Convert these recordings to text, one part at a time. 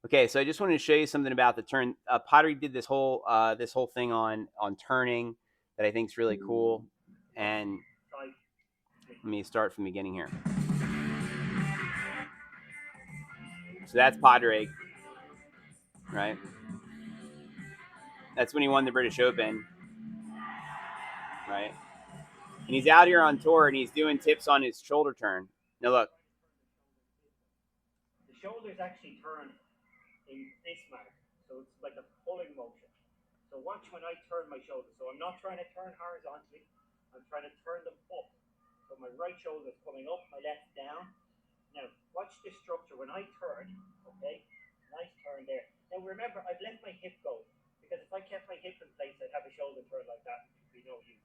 Okay, so I just wanted to show you something about the turn. Padraig did this whole thing on turning that I think is really cool. And let me start from the beginning here. So that's Padraig, right? That's when he won the British Open, right? And he's out here on tour and he's doing tips on his shoulder turn. Now look. The shoulders actually turn in this manner, so it's like a pulling motion. So watch when I turn my shoulders. So I'm not trying to turn horizontally, I'm trying to turn them up. So my right shoulder is coming up, my left down. Now watch this structure when I turn, okay? Nice turn there. Now remember, I've let my hip go, because if I kept my hip in place, I'd have a shoulder turn like that. It'd be no use.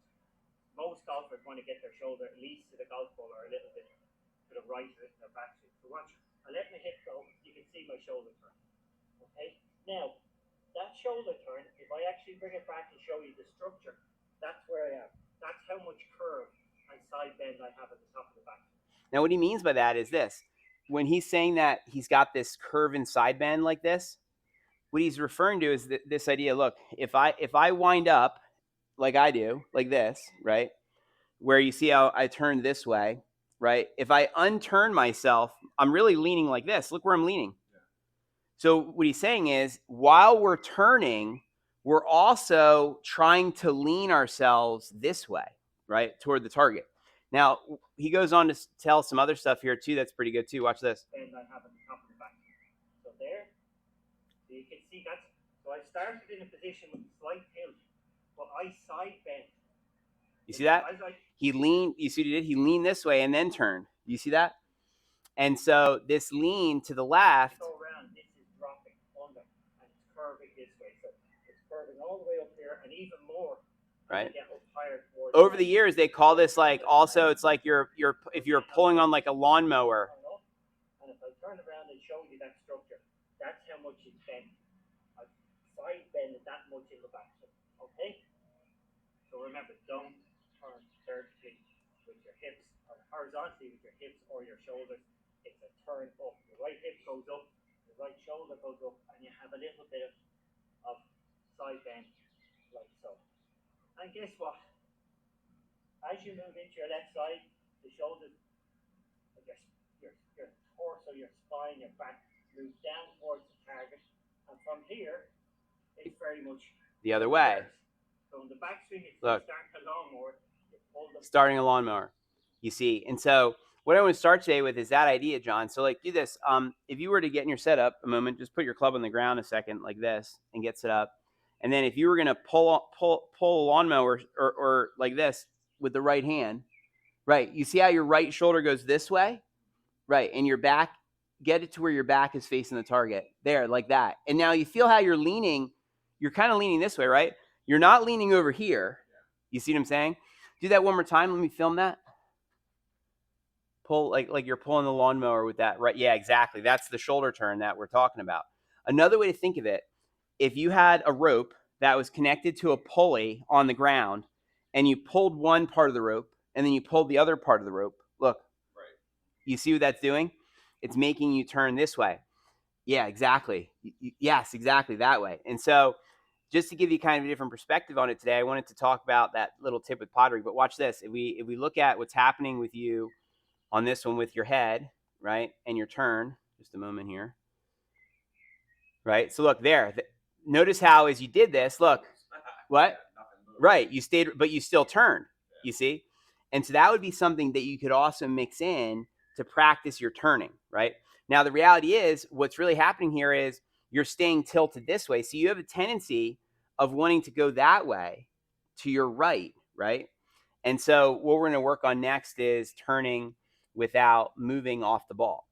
Most golfers want to get their shoulder at least to the golf ball or a little bit to the right of their backswing. So watch, I let my hip go, you can see my shoulder turn. Okay? Now, that shoulder turn, if I actually bring it back and show you the structure, that's where I am. That's how much curve and side bend I have at the top of the back. Now what he means by that is this. When he's saying that he's got this curve and side bend like this, what he's referring to is this idea. Look, if I wind up like I do, like this, right? Where you see how I turn this way, right? If I unturn myself, I'm really leaning like this. Look where I'm leaning. So what he's saying is, while we're turning, we're also trying to lean ourselves this way, right, toward the target. Now he goes on to tell some other stuff here too. That's pretty good too. Watch this. And I have at the top of the back. So there, so you can see that's. So I started in a position with a slight tilt, but I side bend. You see that? He leaned. You see what he did? He leaned this way and then turned. You see that? And so this lean to the left. Go around. This is dropping under and it's curving this way. So it's curving all the way up here and even more. Right. Up higher Over the years, they call this like also. It's like you're if you're pulling on like a lawnmower. And if I turn around and show you that structure, that's how much it's bent. I side bend that much in the back. Okay. So remember, don't turn vertically with your hips or horizontally with your hips or your shoulders. It's a turn up. The right hip goes up, the right shoulder goes up, and you have a little bit of side bend like so. And guess what? As you move into your left side, the shoulders, your torso, your spine, your back move down towards the target. And from here, it's very much the other way. So in the backswing, it's look, starting a lawnmower. Starting a lawnmower, you see. And so what I want to start today with is that idea, John. So like do this. If you were to get in your setup a moment, just put your club on the ground a second like this and get set up. And then if you were going to pull a lawnmower or like this with the right hand, right? You see how your right shoulder goes this way? Right. And your back, get it to where your back is facing the target. There, like that. And now you feel how you're leaning. You're kind of leaning this way, right? You're not leaning over here. You see what I'm saying? Do that one more time. Let me film that. Pull like you're pulling the lawnmower with that, right? Yeah, exactly. That's the shoulder turn that we're talking about. Another way to think of it, if you had a rope that was connected to a pulley on the ground and you pulled one part of the rope and then you pulled the other part of the rope, look, right. You see what that's doing? It's making you turn this way. Yeah, exactly. Yes, exactly that way. And so just to give you kind of a different perspective on it today, I wanted to talk about that little tip with Padraig. But watch this. If we look at what's happening with you on this one with your head, right, and your turn, just a moment here, right? So look there. Notice how as you did this, look, what? Right, you stayed, but you still turned, you see? And so that would be something that you could also mix in to practice your turning, right? Now, the reality is what's really happening here is you're staying tilted this way. So you have a tendency of wanting to go that way to your right, right? And so what we're going to work on next is turning without moving off the ball.